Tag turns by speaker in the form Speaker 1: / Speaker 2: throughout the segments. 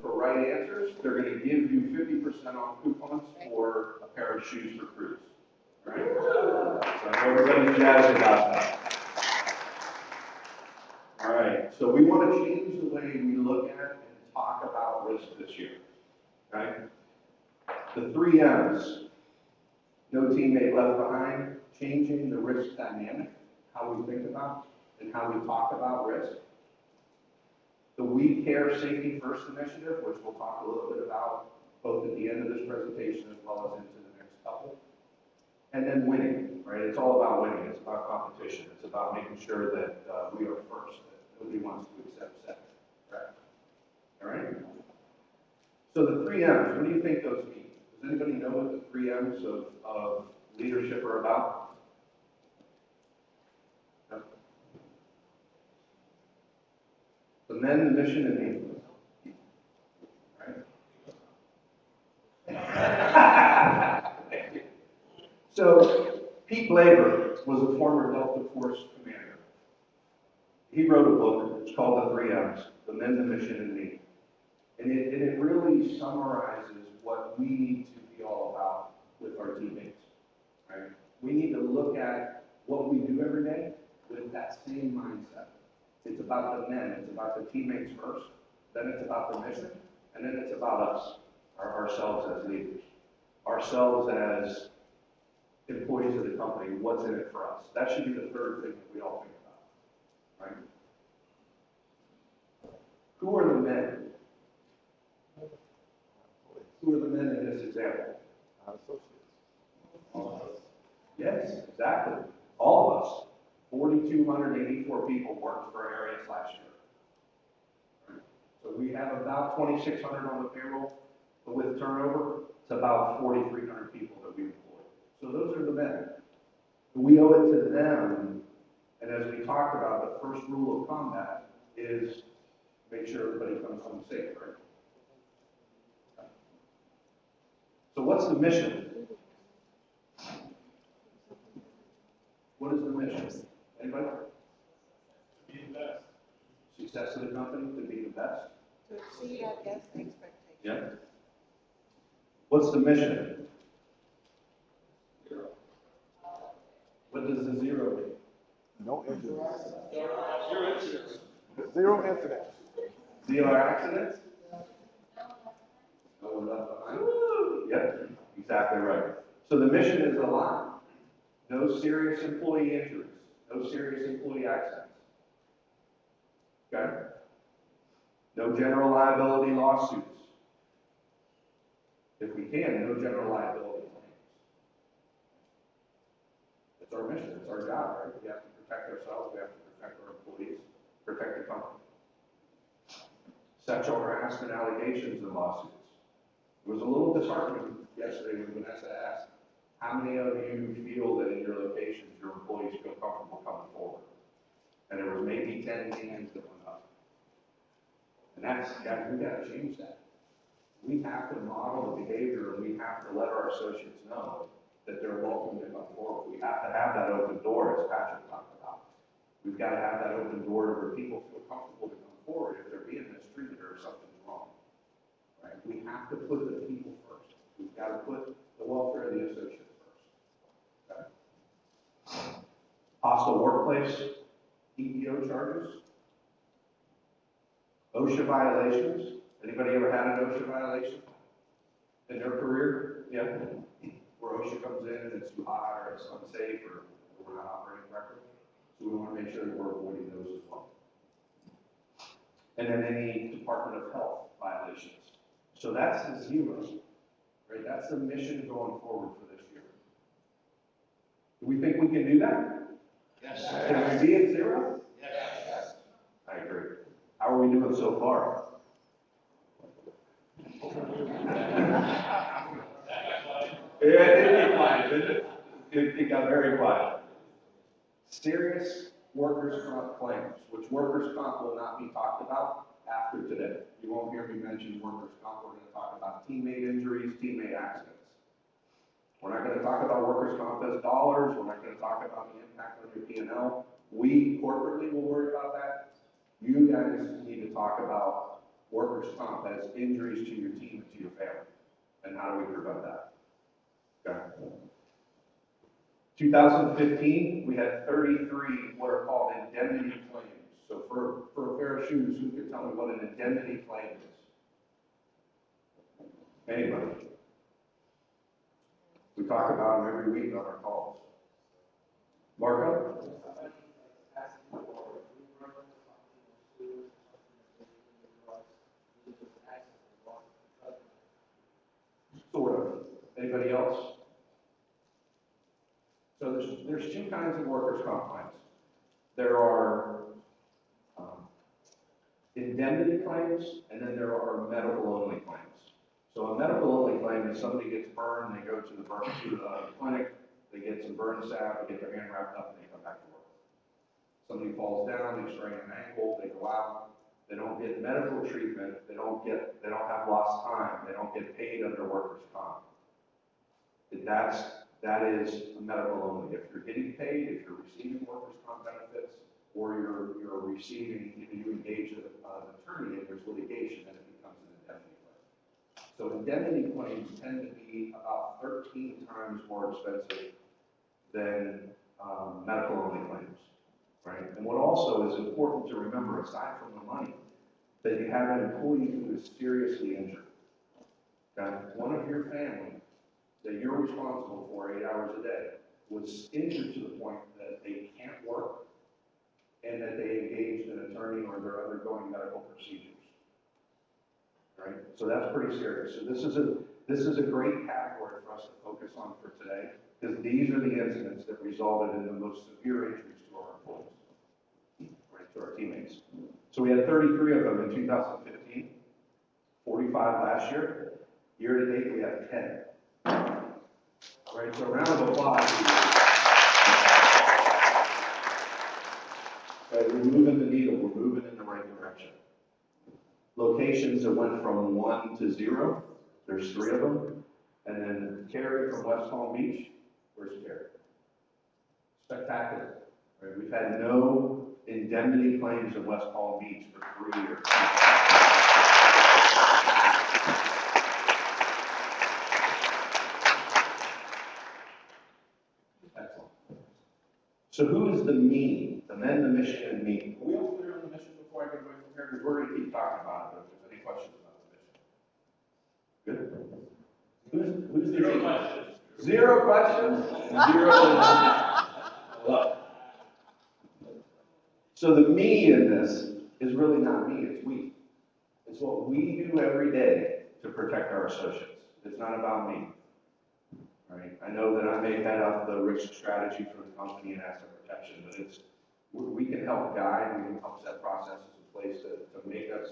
Speaker 1: For right answers, they're going to give you 50% off coupons for a pair of shoes for crews. All right? So everybody's jazzed about that. All right, so we want to change the way we look at and talk about risk this year. Okay? The 3 M's, no teammate left behind, changing the risk dynamic, how we think about and how we talk about risk. The We Care Safety First initiative, which we'll talk a little bit about both at the end of this presentation as well as into the next couple. And then winning, right? It's all about winning. It's about competition. It's about making sure that we are first, that nobody wants to accept second, right? All right? So the 3 M's, what do you think those mean? Does anybody know what the 3 M's of leadership are about? No? The men, the mission, and me. Right? So Pete Blaber was a former Delta Force commander. He wrote a book, it's called The 3 M's, The Men, the Mission, and Me. And it really summarizes what we need to be all about with our teammates, right? We need to look at what we do every day with that same mindset. It's about the men, it's about the teammates first, then it's about the mission, and then it's about us, ourselves as leaders, ourselves as employees of the company, what's in it for us. That should be the third thing that we all think about, right? Who are the men? Who are the men in this example?
Speaker 2: Associates.
Speaker 1: Yes, exactly. All of us. 4,284 people worked for Arias last year. Right? So we have about 2,600 on the payroll, but with turnover, it's about 4,300 people that we employ. So those are the men. We owe it to them, and as we talked about, the first rule of combat is make sure everybody comes home safe, right? So what's the mission? What is the mission? Anybody?
Speaker 3: To be the best.
Speaker 1: Success of the company, to be the best?
Speaker 4: To exceed our guest expectations.
Speaker 1: Yeah. What's the mission?
Speaker 3: Zero.
Speaker 1: What does the zero mean?
Speaker 2: No incidents.
Speaker 3: Zero incidents.
Speaker 2: 0 incidents.
Speaker 1: Zero accidents? No one left behind? Yep, exactly right. So the mission is aligned. No serious employee injuries. No serious employee accidents. Okay? No general liability lawsuits. If we can, no general liability claims. It's our mission, it's our job, right? We have to protect ourselves, we have to protect our employees, protect the company. Sexual harassment allegations and lawsuits. It was a little disheartening yesterday when Vanessa asked, how many of you feel that in your locations your employees feel comfortable coming forward? And there was maybe 10 hands that went up. And that's, guys, we gotta change that. We have to model the behavior and we have to let our associates know that they're welcome to come forward. We have to have that open door, as Patrick talked about. We've got to have that open door where people feel comfortable to come forward if they're being mistreated or something's wrong. Right? We have to put the people first. We've got to put the welfare of the associates first. Okay? Hostile workplace, EEO charges, OSHA violations. Anybody ever had an OSHA violation in their career? Yeah. Where OSHA comes in and it's too hot or it's unsafe or we're not operating correctly. So we want to make sure that we're avoiding those as well. And then any Department of Health violations. So that's the zero, right? That's the mission going forward for this year. Do we think we can do that?
Speaker 3: Yes.
Speaker 1: Can we be at zero?
Speaker 3: Yes.
Speaker 1: I agree. How are we doing so far? It got quiet, didn't it? It got very quiet. Serious workers' comp claims, which workers' comp will not be talked about after today. You won't hear me mention workers' comp. We're going to talk about teammate injuries, teammate accidents. We're not going to talk about workers' comp as dollars. We're not going to talk about the impact on your P&L. We corporately will worry about that. You guys need to talk about workers' comp as injuries to your team and to your family. And how do we prevent that? Okay. 2015, we had 33 what are called indemnity claims. So for a pair of shoes, who can tell me what an indemnity claim is? Anybody? We talk about them every week on our calls. Marco? Sort of. Anybody else? So there's two kinds of workers' comp claims. There are indemnity claims, and then there are medical-only claims. So a medical-only claim is somebody gets burned, they go to the clinic, they get some burn salve, they get their hand wrapped up, and they come back to work. Somebody falls down, they strain an ankle, they go out, they don't get medical treatment, they don't have lost time, they don't get paid under workers' comp. That is medical only. If you're getting paid, if you're receiving workers' comp benefits, or you're receiving, you engage an attorney and there's litigation, then it becomes an indemnity claim. So indemnity claims tend to be about 13 times more expensive than medical only claims, right? And what also is important to remember, aside from the money, that you have an employee who is seriously injured. Okay? One of your family that you're responsible for 8 hours a day was injured to the point that they can't work and that they engaged an attorney or they're undergoing medical procedures. Right? So that's pretty serious. So this is a great category for us to focus on for today, because these are the incidents that resulted in the most severe injuries to our employees, right, to our teammates. So we had 33 of them in 2015, 45 last year. Year to date, we have 10. Right, so a round of applause. Right, we're moving the needle, we're moving in the right direction. Locations that went from 1 to 0, there's 3 of them. And then Carrie from West Palm Beach, where's Carrie? Spectacular. Right, we've had no indemnity claims in West Palm Beach for 3 years. Excellent. So who is the me? The men, the mission, and me. Are we all clear on the mission before I get away from here? Because we're going to keep talking about it, if there's any questions about the mission. Good? Who's the
Speaker 3: Zero
Speaker 1: me?
Speaker 3: questions.
Speaker 1: Zero questions? Zero. Look. So the me in this is really not me, it's we. It's what we do every day to protect our associates. It's not about me. Right? I know that I may head up the risk strategy for the company and asset protection, but we can help guide, we can help set processes in place to make us,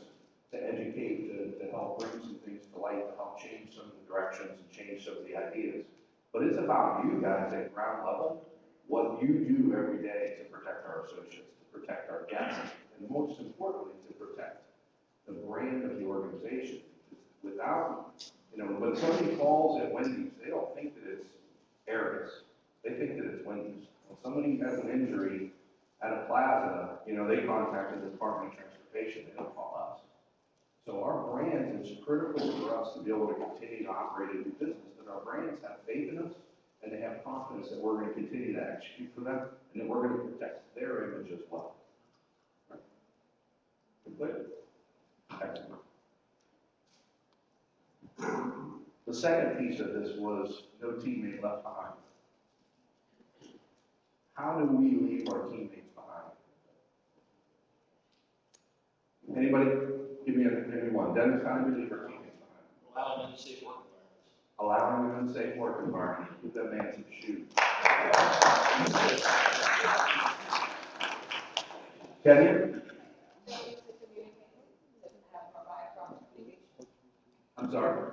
Speaker 1: to educate, to help bring some things to light, to help change some of the directions and change some of the ideas. But it's about you guys at ground level, what you do every day to protect our associates, to protect our guests, and most importantly, to protect the brand of the organization. Without, when somebody falls at Wendy's, they don't think that it's Aries. They think that it's Wendy's. When somebody has an injury at a plaza, they contacted the Department of Transportation. They don't call us. So our brand is critical for us to be able to continue to operate and do business. That our brands have faith in us, and they have confidence that we're going to continue to execute for them, and that we're going to protect their image as well. Right? Clear? Excellent. The second piece of this was no teammate left behind. How do we leave our teammates behind? Anybody? Give me one. Dennis, how do we leave our teammates behind?
Speaker 3: Allowing them to safe work environments.
Speaker 1: Allowing them in safe work environments. Give that man some shoes. Kenya? I'm sorry?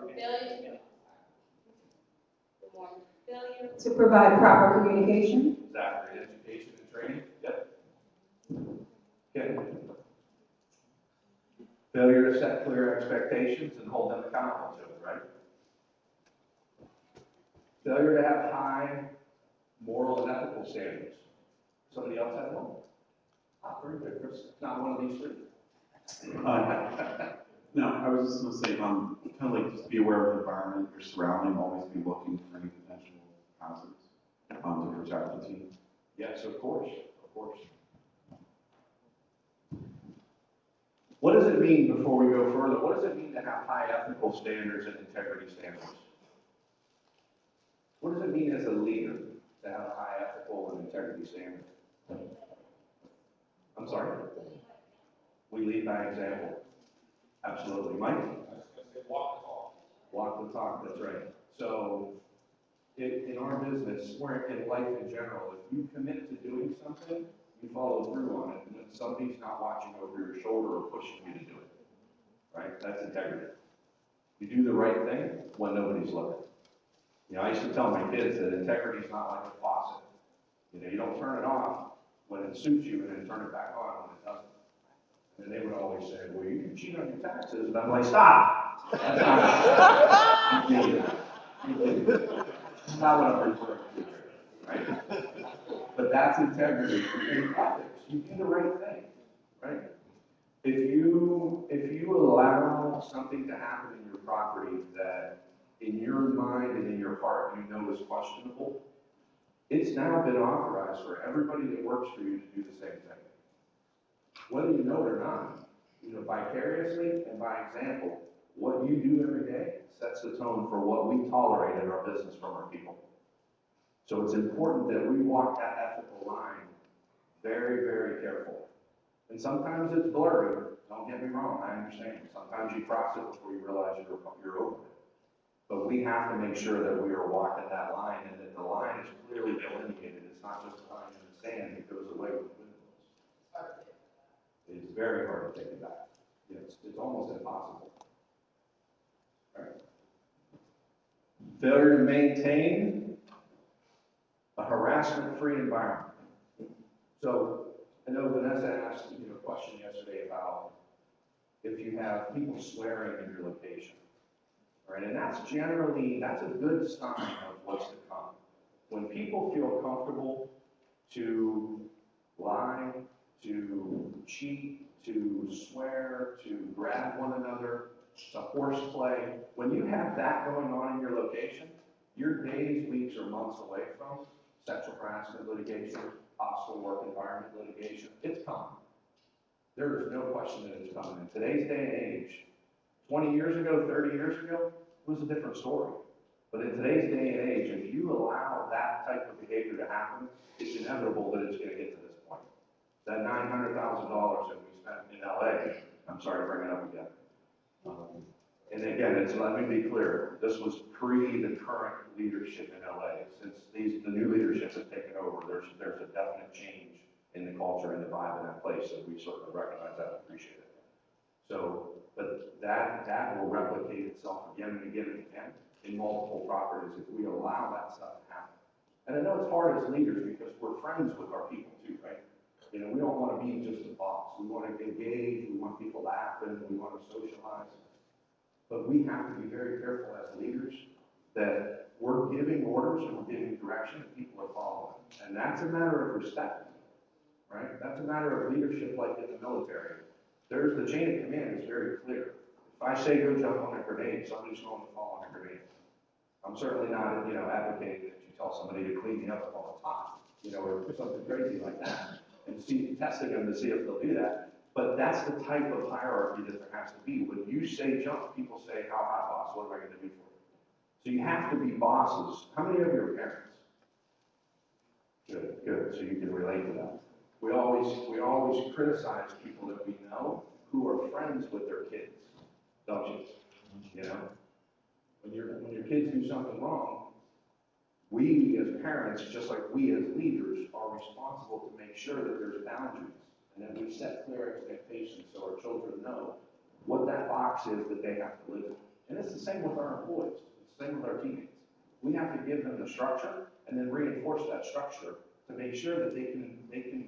Speaker 5: To provide proper communication.
Speaker 1: Exactly. Education and training? Yep. Okay. Failure to set clear expectations and hold them accountable to it, right? Failure to have high moral and ethical standards. Somebody else have one? Very good, Chris. Not one of these three.
Speaker 6: No, I was just gonna say, kind of like just be aware of the environment, your surrounding, always be looking for any potential hazards, to protect the team.
Speaker 1: Yes, of course, of course. What does it mean, before we go further, what does it mean to have high ethical standards and integrity standards? What does it mean as a leader to have high ethical and integrity standards? I'm sorry? We lead by example. Absolutely. Mike?
Speaker 3: Walk the talk.
Speaker 1: Walk the talk, that's right. So, in our business, or in life in general, if you commit to doing something, you follow through on it, and when somebody's not watching over your shoulder or pushing you to do it. Right? That's integrity. You do the right thing when nobody's looking. You know, I used to tell my kids that integrity is not like a faucet. You know, you don't turn it off when it suits you and then turn it back on when it doesn't. And they would always say, well, you can cheat on your taxes. And I'm like, stop! That's not, you did. That's not what I'm referring to, right? But that's integrity and ethics. You do the right thing, right? If you allow something to happen in your property that in your mind and in your heart you know is questionable, it's now been authorized for everybody that works for you to do the same thing. Whether you know it or not, you know, vicariously and by example, what you do every day sets the tone for what we tolerate in our business from our people. So it's important that we walk that ethical line very, very careful. And sometimes it's blurry, don't get me wrong, I understand. Sometimes you cross it before you realize you're over it. But we have to make sure that we are walking that line and that the line is clearly delineated. It's not just a line in the sand that goes away with the wind blows. It's very hard to take it back. It's almost impossible. All right. Failure to maintain a harassment-free environment. So I know Vanessa asked a question yesterday about if you have people swearing in your location. All right, and that's a good sign of what's to come. When people feel comfortable to lie, to cheat, to swear, to grab one another, to horseplay, when you have that going on in your location, you're days, weeks, or months away from sexual harassment litigation, hostile work environment litigation. It's coming. There is no question that it's coming. In today's day and age, 20 years ago, 30 years ago, it was a different story. But in today's day and age, if you allow that type of behavior to happen, it's inevitable that it's going to get to this point. That $900,000 that we spent in LA, I'm sorry to bring it up again. And again, let me be clear, this was pre the current leadership in LA. Since the new leadership has taken over, there's a definite change in the culture and the vibe in that place, and we certainly recognize that and appreciate it. So, but that will replicate itself again and again and again in multiple properties if we allow that stuff to happen. And I know it's hard as leaders because we're friends with our people too, right? You know, we don't want to be just a boss. We want to engage, we want people laughing, we want to socialize. But we have to be very careful as leaders that we're giving orders and we're giving direction and people are following. And that's a matter of respect, right? That's a matter of leadership like in the military. There's the chain of command is very clear. If I say go jump on a grenade, somebody's going to fall on a grenade. I'm certainly not, advocating that you tell somebody to clean the up all the time, or something crazy like that, and testing them to see if they'll do that. But that's the type of hierarchy that there has to be. When you say jump, people say, how high, boss? What am I going to do for you? So you have to be bosses. How many of you are parents? Good, good. So you can relate to that. We always criticize people that we know who are friends with their kids, don't you? When your kids do something wrong, we as parents, just like we as leaders, are responsible to make sure that there's boundaries. And then we set clear expectations so our children know what that box is that they have to live in. And it's the same with our employees. It's the same with our teammates. We have to give them the structure and then reinforce that structure to make sure that they can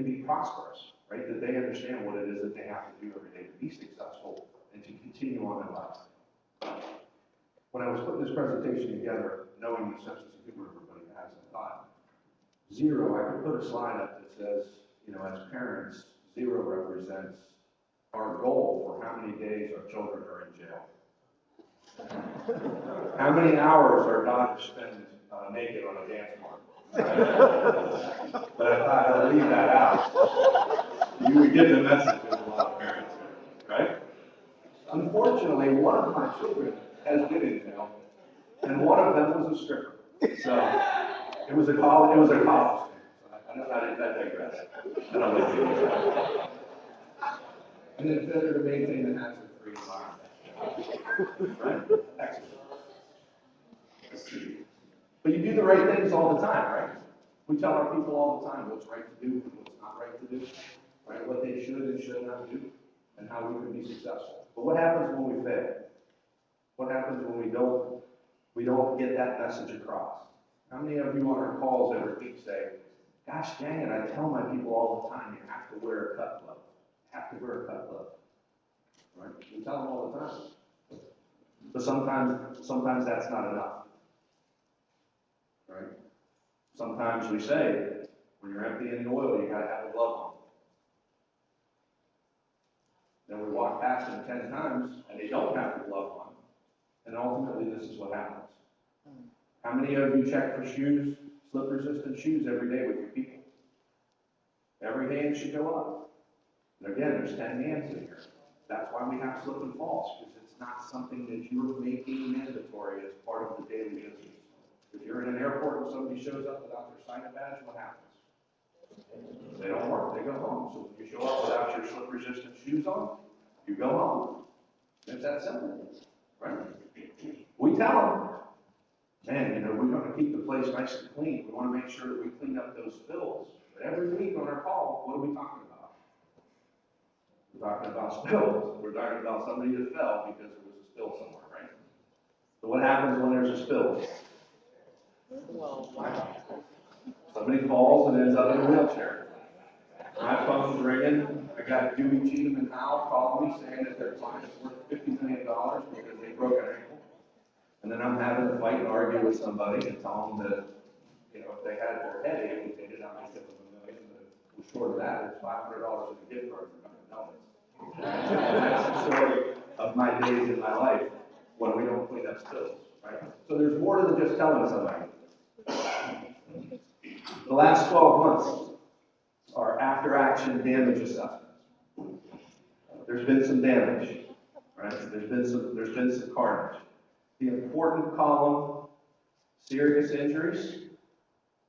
Speaker 1: be prosperous, right? That they understand what it is that they have to do every day to be successful and to continue on in life. When I was putting this presentation together, knowing the sense of humor everybody has, I thought, Zero, I could put a slide up that says, you know, as parents, zero represents our goal for how many days our children are in jail. How many hours our daughters spend naked on a dance floor. But I thought I'd leave that out. You would get the message of a lot of parents, right? Unfortunately, one of my children has been in jail, and one of them was a stripper. So it was a college student. I digress. I don't like to do that. And it's better to maintain a hazard-free environment. Right? Excellent. But you do the right things all the time, right? We tell our people all the time what's right to do and what's not right to do, right? What they should and should not do, and how we can be successful. But what happens when we fail? What happens when we don't get that message across? How many of you on our calls every week say, gosh dang it, I tell my people all the time, you have to wear a cut glove. You have to wear a cut glove. Right? We tell them all the time. But sometimes that's not enough. Right? Sometimes we say, when you're emptying the oil, you gotta have a glove on. Then we walk past them 10 times, and they don't have the glove on, and ultimately this is what happens. How many of you check for shoes, slip-resistant shoes every day with your people? Every hand should go up. And again, there's 10 hands in here. That's why we have slip and falls, because it's not something that you're making mandatory as part of the daily business. If you're in an airport and somebody shows up without their sign-in badge, what happens? They don't work, they go home. So if you show up without your slip-resistant shoes on, you go home. It's that simple, right? We tell them, man, you know, we're going to keep the place nice and clean. We want to make sure that we clean up those spills. But every week on our call, what are we talking about? We're talking about spills. We're talking about somebody that fell because there was a spill somewhere, right? So what happens when there's a spill? Somebody falls and ends up in a wheelchair. My phone's ringing. I got Dewey, Cheatham, and Howell calling me saying that their client is worth $50 million because they broke an ankle. And then I'm having to fight and argue with somebody and tell them that, you know, if they had their head amputated, I might give them $1 million. But short of that, it's $500 in a gift card for Dunkin' Donuts. That's the story of my days in my life when we don't clean up spills, right? So there's more than just telling somebody. The last 12 months are after-action damage assessments. There's been some damage, right? There's been some carnage. The important column, serious injuries,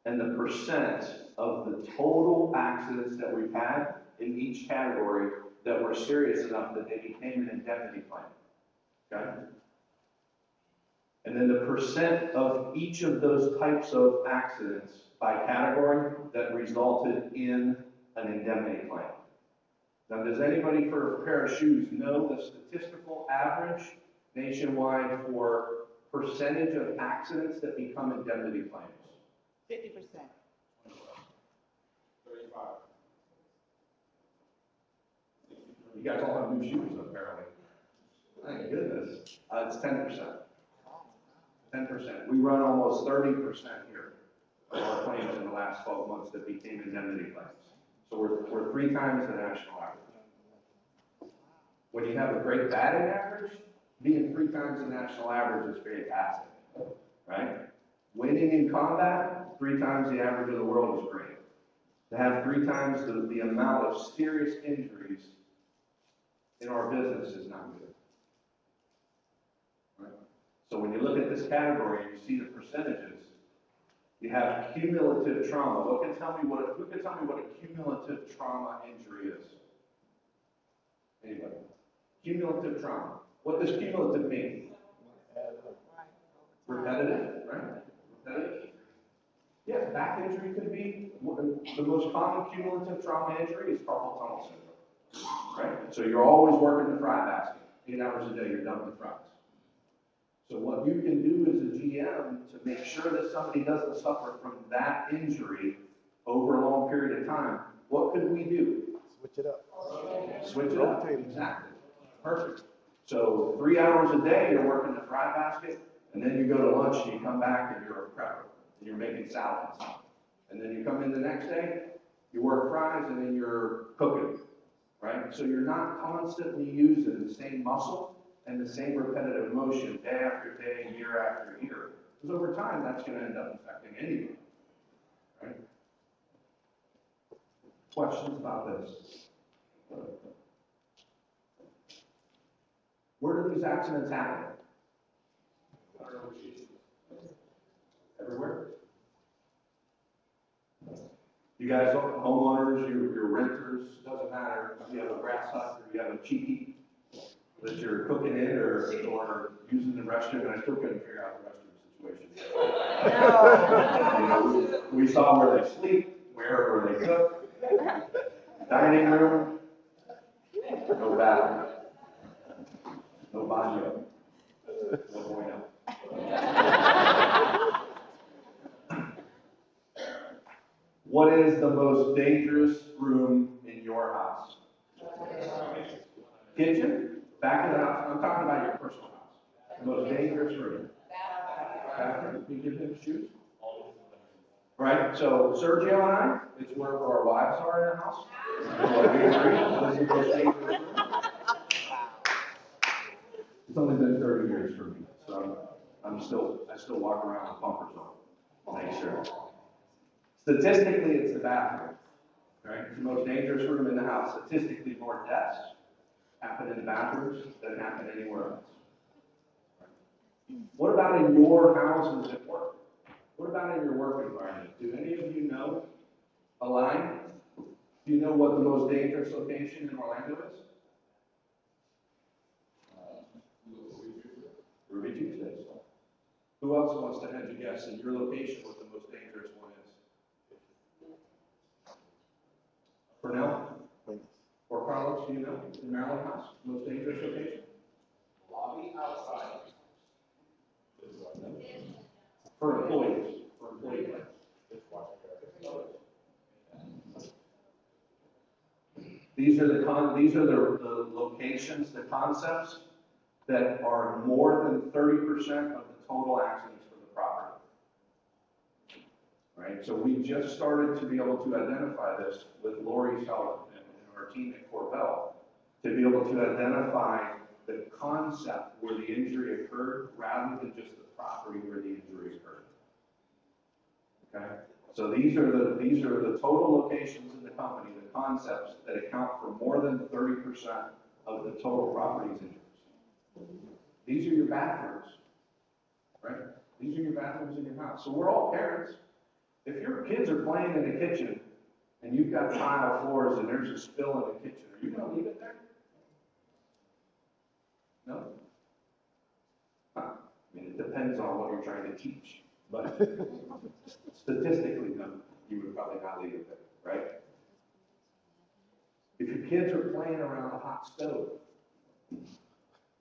Speaker 1: and the percent of the total accidents that we've had in each category that were serious enough that they became an indemnity claim. Okay? And then the percent of each of those types of accidents by category that resulted in an indemnity claim. Now, does anybody for a pair of shoes know the statistical average nationwide for percentage of accidents that become indemnity claims?
Speaker 4: 50%.
Speaker 3: 35.
Speaker 1: You guys all have new shoes, apparently. Thank goodness. It's 10%. 10%. We run almost 30% here of our claims in the last 12 months that became indemnity claims. So we're 3 times the national average. When you have a great batting average, being 3 times the national average is fantastic, right? Winning in combat, 3 times the average of the world is great. To have 3 times the amount of serious injuries in our business is not good. Right? So when you look at this category and you see the percentages, you have cumulative trauma. Who can tell me what a cumulative trauma injury is? Anybody? Cumulative trauma. What does cumulative mean? Repetitive, right? Repetitive. Yeah, back injury could be, the most common cumulative trauma injury is carpal tunnel syndrome, right? So you're always working the fry basket. 8 hours a day, you're dumping fries. So what you can do as a GM to make sure that somebody doesn't suffer from that injury over a long period of time, what could we do?
Speaker 2: Switch it up.
Speaker 1: Switch it up, exactly. Perfect. So 3 hours a day, you're working the fry basket, and then you go to lunch and you come back and you're a prepper, and you're making salads. And then you come in the next day, you work fries, and then you're cooking, right? So you're not constantly using the same muscle and the same repetitive motion day after day, year after year. Because over time, that's going to end up affecting anybody, right? Questions about this? Where do these accidents happen? Everywhere? You guys, homeowners, your renters, doesn't matter if you have a grass hut or you have a cheeky that you're cooking in or using the restroom, and I still couldn't figure out the restroom situation. You know, we saw where they sleep, where they cook, dining room, no bathroom, no baño, no bueno. What is the most dangerous room in your house? Kitchen? Back of the house? I'm talking about your personal house. The most dangerous room. Bathroom? You give him shoes? Right? So Sergio and I, it's where our wives are in the house. What we agree? What is the most dangerous room? It's only been 30 years for me, so I still walk around with bumpers on. Make sure. Statistically, it's the bathroom, right? It's the most dangerous room in the house. Statistically, more deaths happen in bathrooms than happen anywhere else. What about in your houses at work? What about in your work environment? Do any of you know a line? Do you know what the most dangerous location in Orlando is? Ruby Tuesdays. Who else wants to hedge a guess in your location what the most dangerous one is? Purnell? Or Carlos, do you know? In Maryland House, most dangerous location?
Speaker 3: Lobby outside.
Speaker 1: For employees. For employees. These are the locations, the concepts that are more than 30% of the total accidents for the property. Right? So we just started to be able to identify this with Lori's help and our team at Corbell to be able to identify the concept where the injury occurred rather than just the property where the injury occurred. Okay? So these are the total locations in the company, the concepts that account for more than 30% of the total property's injuries. These are your bathrooms, right? These are your bathrooms in your house. So we're all parents. If your kids are playing in the kitchen and you've got tile floors and there's a spill in the kitchen, are you going to leave it there? No? Huh. I mean, it depends on what you're trying to teach. But statistically, no, you would probably not leave it there, right? If your kids are playing around a hot stove,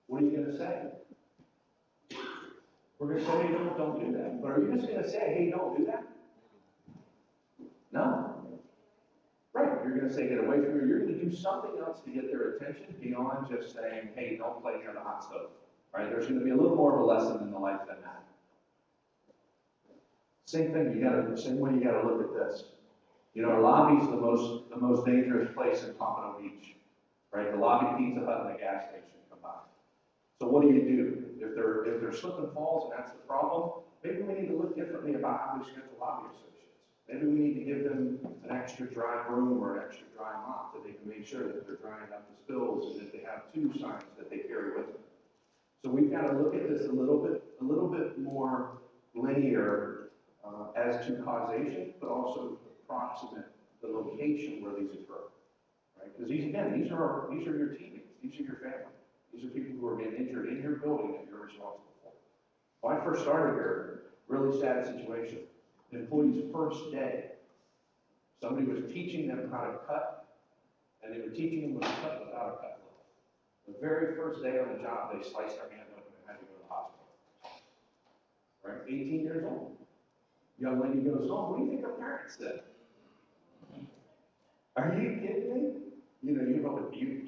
Speaker 1: what are you going to say? We're going to say, hey, don't do that. But are you just going to say, hey, don't do that? No. Right. You're going to say, get away from here. You're going to do something else to get their attention beyond just saying, hey, don't play near the hot stove. Right? There's going to be a little more of a lesson in the life than that. Same thing. Same way you got to look at this. You know, our lobby's the most dangerous place in Pompano Beach. Right? The lobby, Pizza Hut, and the gas station combined. So what do? If they're slip and falls and that's the problem, maybe we need to look differently about how we schedule lobby associates. Maybe we need to give them an extra dry broom or an extra dry mop so they can make sure that they're drying up the spills and that they have 2 signs that they carry with them. So we've got to look at this a little bit more linear as to causation, but also approximate the location where these occur. Right? Because these are your teammates, these are your family. These are people who are getting injured in your building that you're responsible for. When I first started here, really sad situation. The employee's first day, somebody was teaching them how to cut, and they were teaching them how to cut without a cut glove. The very first day on the job, they sliced their hand open and had to go to the hospital. Right? 18 years old. Young lady goes home, what do you think her parents said? Are you kidding me? You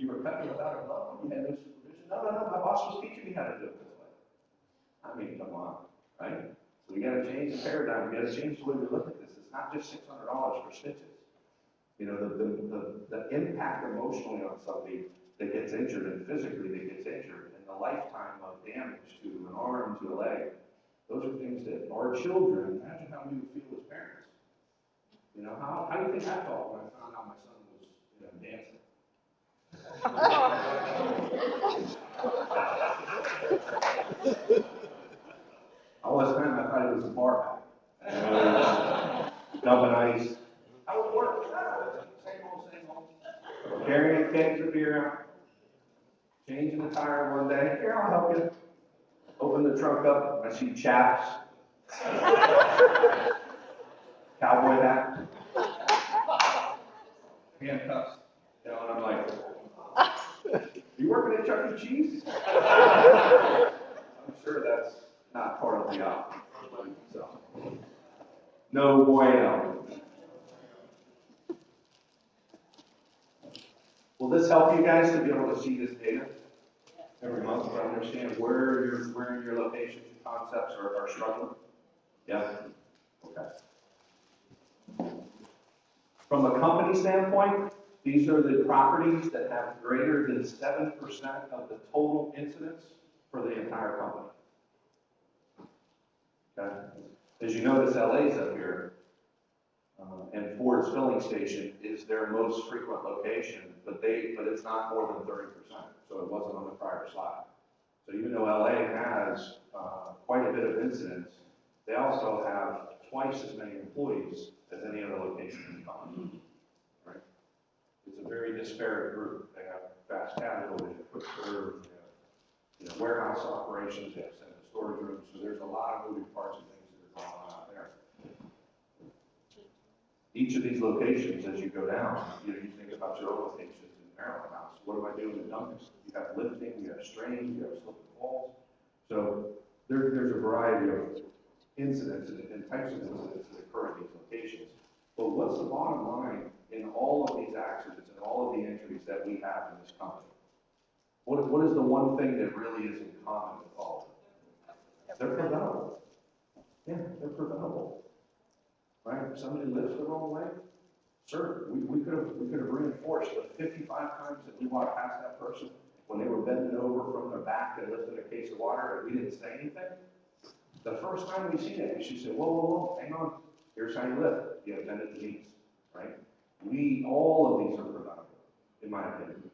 Speaker 1: were cutting without a glove, you had no supervision. No, my boss was teaching me how to do it this way. I mean, come on, right? So we got to change the paradigm. We got to change the way we look at this. This it's not just $600 for stitches. You know, the impact emotionally on somebody that gets injured and physically that gets injured and the lifetime of damage to an arm, to a leg, those are things that our children, imagine how we would feel as parents. You know, how do you think I felt when I found out my son was, you know, dancing? All this time I thought it was a bar back. Dumping ice. How would it work? Same old. Carrying a cake to beer out. Changing the tire one day. Here, I'll help you. Open the trunk up. I see chaps. Cowboy hat. Handcuffs. You know, and I'm like, you working at Chuck E. Cheese? I'm sure that's not part of the offer. So, no bueno. Will this help you guys to be able to see this data every month to understand where your locations and concepts are struggling? Yeah? Okay. From a company standpoint, these are the properties that have greater than 7% of the total incidents for the entire company. Okay? As you notice, LA's up here, and Ford's filling station is their most frequent location, but it's not more than 30%, so it wasn't on the prior slide. So even though LA has quite a bit of incidents, they also have twice as many employees as any other location in the company. Right? It's a very disparate group. They have fast casual, they have quick serve, they have, you know, warehouse operations, they have central storage rooms. So there's a lot of moving parts and things that are going on out there. Each of these locations, as you go down, you know, you think about your own locations in Maryland House. What am I doing in Duncan? You have lifting, you have strains, you have slip and falls. So there's a variety of incidents and types of incidents that occur at these locations. But what's the bottom line in all of these accidents and all of the injuries that we have in this company? What is the one thing that really is in common with all of them? They're preventable. Yeah, they're preventable. Right? If somebody lifts the wrong way, sure, we could have reinforced the 55 times that we walked past that person when they were bending over from their back and lifting a case of water and we didn't say anything. The first time we seen it, she said, whoa, hang on. Here's how you lift. You have bended the knees, right? All of these are preventable, in my opinion.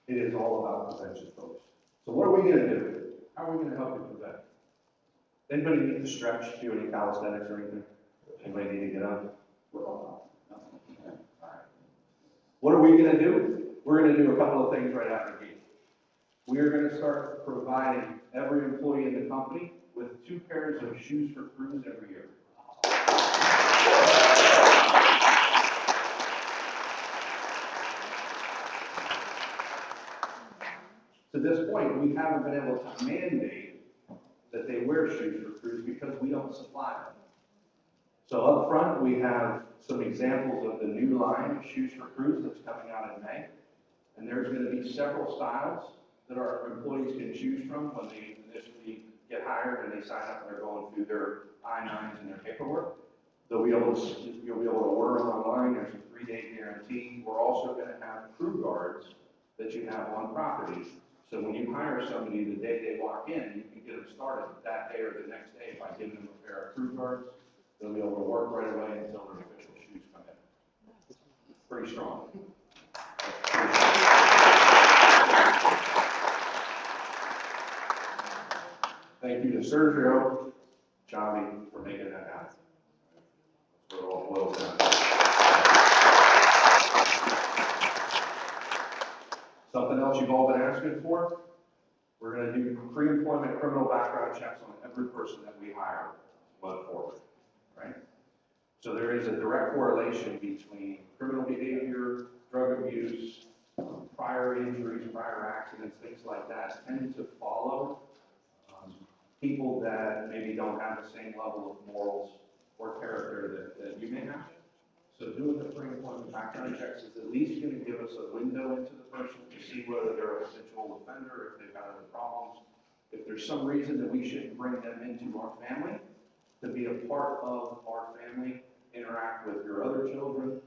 Speaker 1: It is all about prevention, folks. So what are we going to do? How are we going to help you prevent? Anybody need to stretch, do any calisthenics or anything? Anybody need to get up? All right. What are we going to do? We're going to do a couple of things right out of the gate. We are going to start providing every employee in the company with 2 pairs of shoes for crews every year. To this point, we haven't been able to mandate that they wear shoes for crews because we don't supply them. So up front, we have some examples of the new line of shoes for crews that's coming out in May. And there's going to be several styles that our employees can choose from when they initially get hired and they sign up and they're going through their I-9s and their paperwork. You'll be able to order them online. There's a 3-day guarantee. We're also going to have crew guards that you have on property. So when you hire somebody the day they walk in, you can get them started that day or the next day by giving them a pair of crew guards. They'll be able to work right away until their official shoes come in. Pretty strong. Thank you to Sergio Chavi for making that happen. That's what it all boils down to. Something else you've all been asking for? We're going to do pre-employment criminal background checks on every person that we hire going forward, right? So there is a direct correlation between criminal behavior, drug abuse, prior injuries, prior accidents, things like that tend to follow people that maybe don't have the same level of morals or character that you may have. So doing the pre-employment background checks is at least going to give us a window into the person to see whether they're a habitual offender, if they've got other problems, If there's some reason that we shouldn't bring them into our family, to be a part of our family, interact with your other children,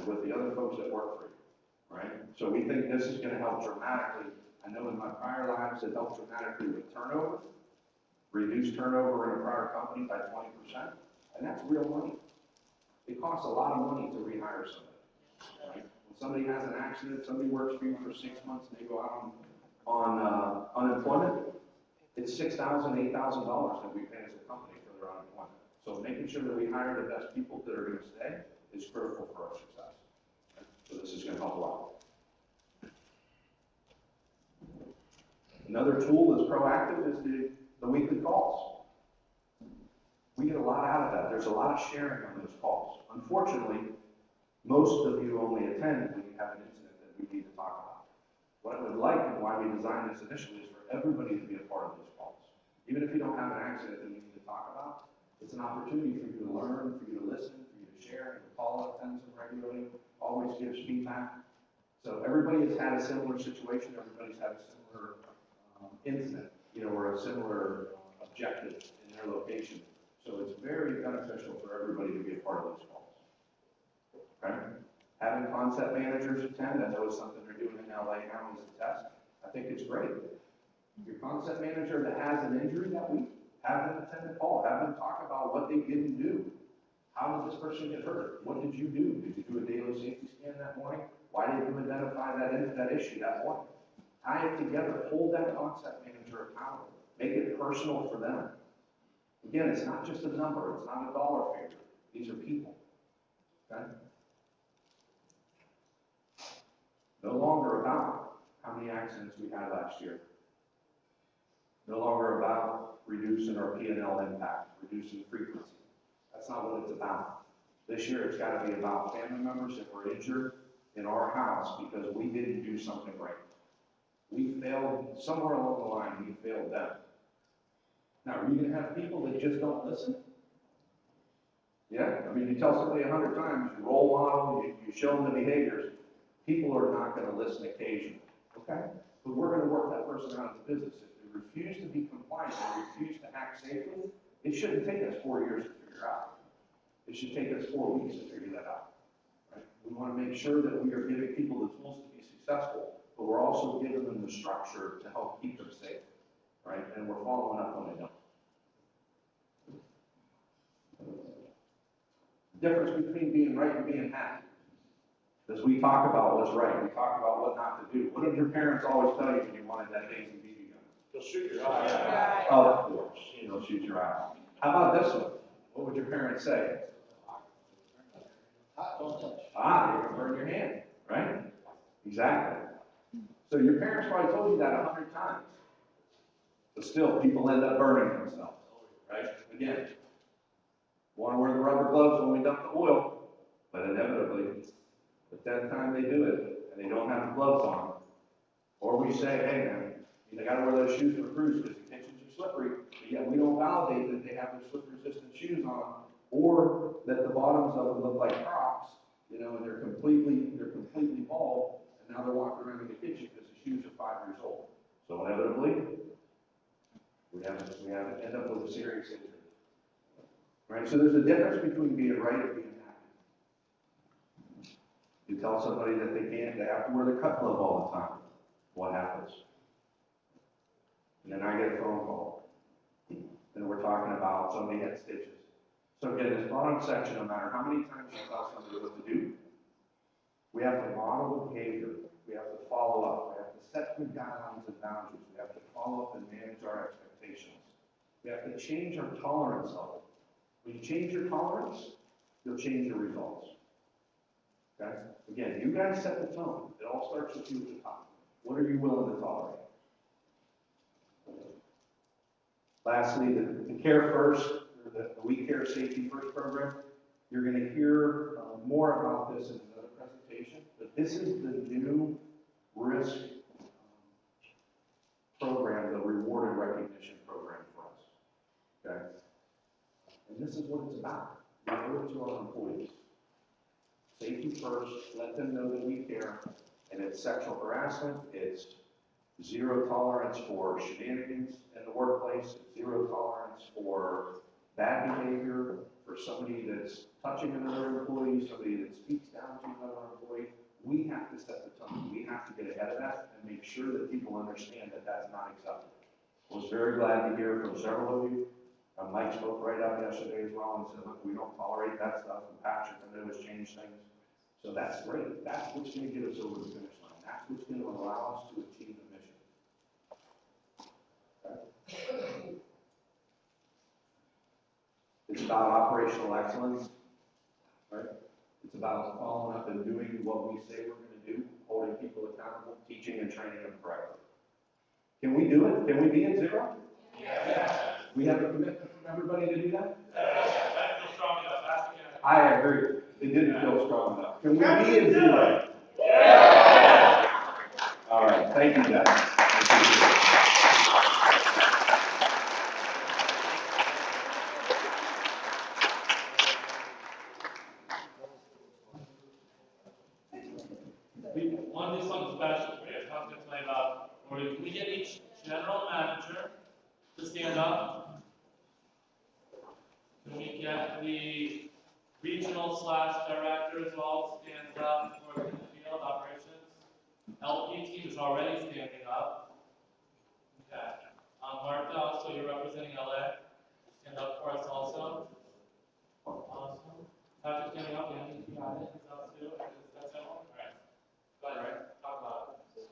Speaker 1: with the other folks that work for you, right? So we think this is gonna help dramatically. I know in my prior lives, it helped dramatically with turnover, reduce turnover in a prior company by 20%, and that's real money. It costs a lot of money to rehire somebody, right? When somebody has an accident, somebody works for you for 6 months, and they go out on unemployment, it's $6,000, $8,000 that we pay as a company for their unemployment. So making sure that we hire the best people that are gonna stay is critical for our success. So this is gonna help a lot. Another tool that's proactive is the weekly calls. We get a lot out of that. There's a lot of sharing on those calls. Unfortunately, most of you only attend when you have an incident that we need to talk about. What I would like and why we designed this initially is for everybody to be a part of those calls. Even if you don't have an accident that we need to talk about, it's an opportunity for you to learn, for you to listen, for you to share, and Paula attends them regularly, always gives feedback. So everybody has had a similar situation, everybody's had a similar incident, or a similar objective in their location. So it's very beneficial for everybody to be a part of those calls. Okay? Having concept managers attend, I know it's something they're doing in LA now as a test. I think it's great. Your concept manager that has an injury that week, have them attend the call, have them talk about what they didn't do. How did this person get hurt? What did you do? Did you do a daily safety scan that morning? Why didn't you identify that issue that morning? Tie it together, hold that concept manager accountable, make it personal for them. Again, it's not just a number, it's not a dollar figure. These are people. Okay? No longer about how many accidents we had last year. No longer about reducing our P&L impact, reducing frequency. That's not what it's about. This year it's got to be about family members that were injured in our house because we didn't do something right. We failed, somewhere along the line, we failed them. Now, are you going to have people that just don't listen? Yeah? I mean, you tell somebody 100 times, you role model, you show them the behaviors, people are not going to listen occasionally. Okay? But we're going to work that person out of the business. If they refuse to be compliant and refuse to act safely, it shouldn't take us 4 years to figure out. It should take us 4 weeks to figure that out. Right? We want to make sure that we are giving people the tools to be successful, but we're also giving them the structure to help keep them safe. Right? And we're following up when they don't. The difference between being right and being happy. As we talk about what's right, we talk about what not to do. What did your parents always tell you when you wanted that Daisy BB gun?
Speaker 3: You'll shoot your eye.
Speaker 1: Oh, of course, they'll shoot your eye. How about this one? What would your parents say?
Speaker 3: Don't touch.
Speaker 1: You're gonna burn your hand, right? Exactly. So your parents probably told you that 100 times. But still, people end up burning themselves, right? Again, want to wear the rubber gloves when we dump the oil, but inevitably, the 10th time they do it, and they don't have the gloves on, or we say, hey man, you got to wear those shoes for cruise because the kitchens are slippery, but yet we don't validate that they have their slip-resistant shoes on, or that the bottoms of them look like Crocs, and they're completely bald, and now they're walking around in the kitchen because the shoes are 5 years old. So inevitably, we have to end up with a serious injury. Right? So there's a difference between being right and being happy. You tell somebody that they have to wear their cut glove all the time. What happens? And then I get a phone call. And we're talking about somebody had stitches. So again, this bottom section, no matter how many times you tell somebody what to do, we have to model the behavior. We have to follow up. We have to set good guidelines and boundaries. We have to follow up and manage our expectations. We have to change our tolerance level. When you change your tolerance, you'll change your results. Okay? Again, you guys set the tone. It all starts with you at the top. What are you willing to tolerate? Lastly, the Care First, or the We Care Safety First program. You're going to hear more about this in another presentation, but this is the new risk program, the reward and recognition program for us. Okay? And this is what it's about. We owe it to our employees. Safety first, let them know that we care. And it's sexual harassment, it's zero tolerance for shenanigans, and the workplace, zero tolerance for bad behavior, for somebody that's touching another employee, somebody that speaks down to another employee. We have to set the tone. We have to get ahead of that and make sure that people understand that that's not acceptable. I was very glad to hear from several of you. Mike spoke right up yesterday as well and said, look, we don't tolerate that stuff. And Patrick, I know, has changed things. So that's great. That's what's going to get us over the finish line. That's what's going to allow us to achieve the mission. Okay? It's about operational excellence, right? It's about following up and doing what we say we're going to do, holding people accountable, teaching and training them correctly. Can we do it? Can we be at zero?
Speaker 3: Yeah.
Speaker 1: We have a commitment from everybody to do that?
Speaker 3: That feels strong enough. Ask again.
Speaker 1: I agree. It didn't feel strong enough. Can we be at zero? All right. Thank you, guys.
Speaker 3: We want to do something special for you. I was going to tell you about, or can we get each general manager to stand up? Can we get the regional / director as well to stand up for the field operations? LP team is already standing up. Okay. Martha, also you're representing LA. Stand up for us also. Awesome. Patrick standing up, Andy, you got it. He's up too. Is that all? All right. Go ahead, right? Talk about it.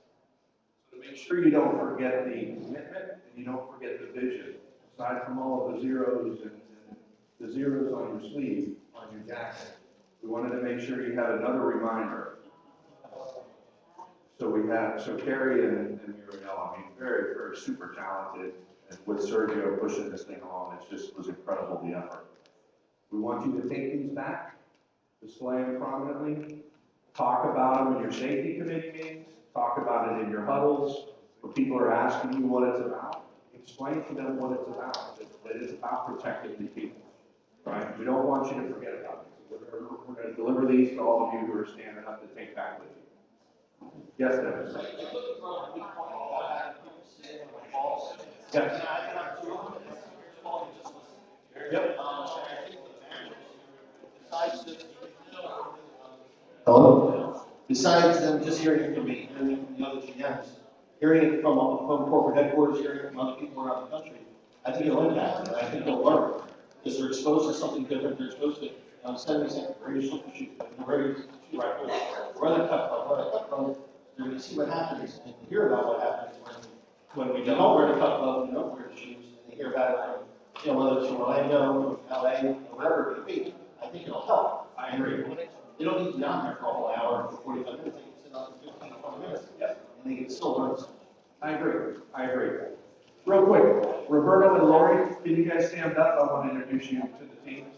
Speaker 1: So to make sure you don't forget the commitment and you don't forget the vision, aside from all of the zeros and the zeros on your sleeve, on your jacket, we wanted to make sure you had another reminder. So Carrie and Muriel, I mean, very, very super talented, and with Sergio pushing this thing along, it just was incredible, the effort. We want you to take these back, display them prominently, talk about them in your safety committee meetings, talk about it in your huddles, when people are asking you what it's about, explain to them what it's about, that it's about protecting the people, right? We don't want you to forget about it. So we're going to deliver these to all of you who are standing up to take back with you. Yes, Dennis. Yes. Yep.
Speaker 7: Hello? Besides them just hearing it from me, hearing it from the other GMs, hearing it from corporate headquarters, hearing it from other people around the country, I think it'll impact them, and I think they'll learn. Because they're exposed to something different, they're exposed to, send me something, ready to shoot, ready to shoot, right, run a cut club, they're gonna see what happens, and hear about what happens when we don't wear the cut club, we don't wear the shoes, and they hear about it from, whether it's from Orlando, from LA, wherever it may be. I think it'll help.
Speaker 1: I agree.
Speaker 7: They don't need to be on there for a whole hour, for 45 minutes, they can sit on for 15, 20 minutes, and they can still learn something.
Speaker 1: I agree. Real quick, Roberto and Lori, can you guys stand up? I want to introduce you to the teams.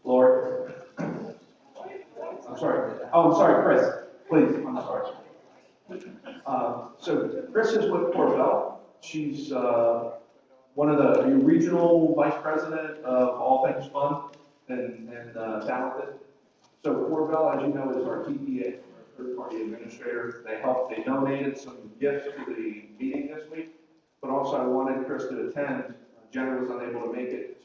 Speaker 1: Lori. I'm sorry. Oh, I'm sorry, Chris. Please, I'm sorry. So Chris is with Corvell. She's one of the regional vice president of all things fun and talented. So Corvell, as you know, is our TPA, our third-party administrator. They donated some gifts to the meeting this week, but also I wanted Chris to attend. Jenna was unable to make it,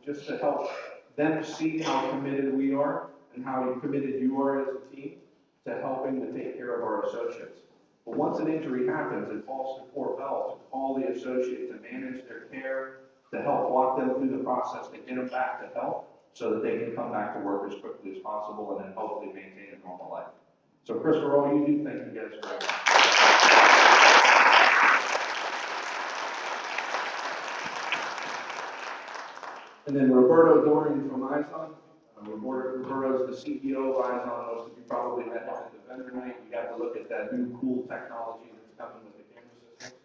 Speaker 1: just to help them see how committed we are and how committed you are as a team to helping to take care of our associates. But once an injury happens, it falls to Corvell to call the associate, to manage their care, to help walk them through the process, to get them back to health, so that they can come back to work as quickly as possible and then hopefully maintain a normal life. So Chris, for all you do, thank you guys very much. And then Roberto Dorian from IZON. Roberto's the CEO of IZON. Most of you probably met him at the vendor night. We got to look at that new cool technology that's coming with the camera system.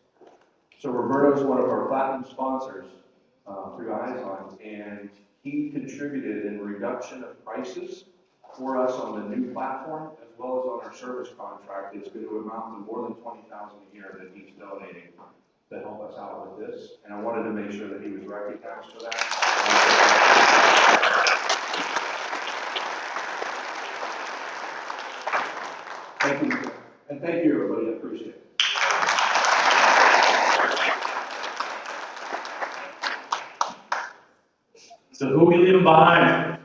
Speaker 1: So Roberto's one of our platinum sponsors through IZON, and he contributed in reduction of prices for us on the new platform, as well as on our service contract. It's going to amount to more than $20,000 a year that he's donating to help us out with this. And I wanted to make sure that he was recognized for that. Thank you. And thank you, everybody. I appreciate it.
Speaker 3: So who are we leaving behind?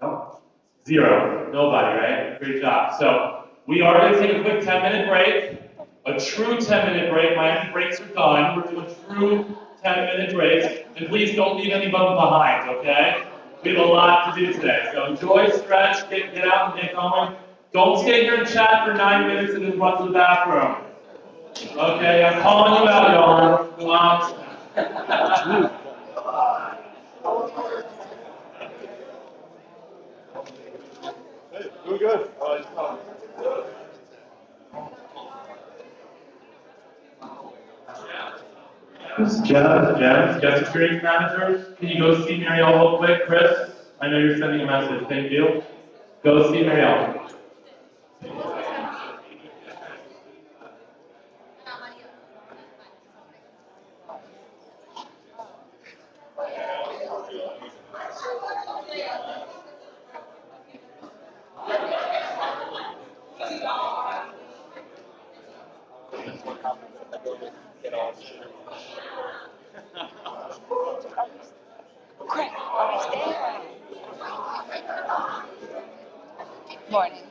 Speaker 3: No. Zero. Nobody, right? Great job. So we are going to take a quick 10-minute break. A true 10-minute break. My empty breaks are done. We're doing true 10-minute breaks. And please don't leave anybody behind, okay? We have a lot to do today. So enjoy, stretch, get out and get going. Don't stay here and chat for 9 minutes and then run to the bathroom. Okay, I'm calling you out, y'all. Go out.
Speaker 2: Doing good.
Speaker 3: Jen, guest experience managers, can you go see Marielle real quick? Chris, I know you're sending a message, thank you. Go see Marielle.
Speaker 4: Morning.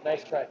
Speaker 2: Nice try.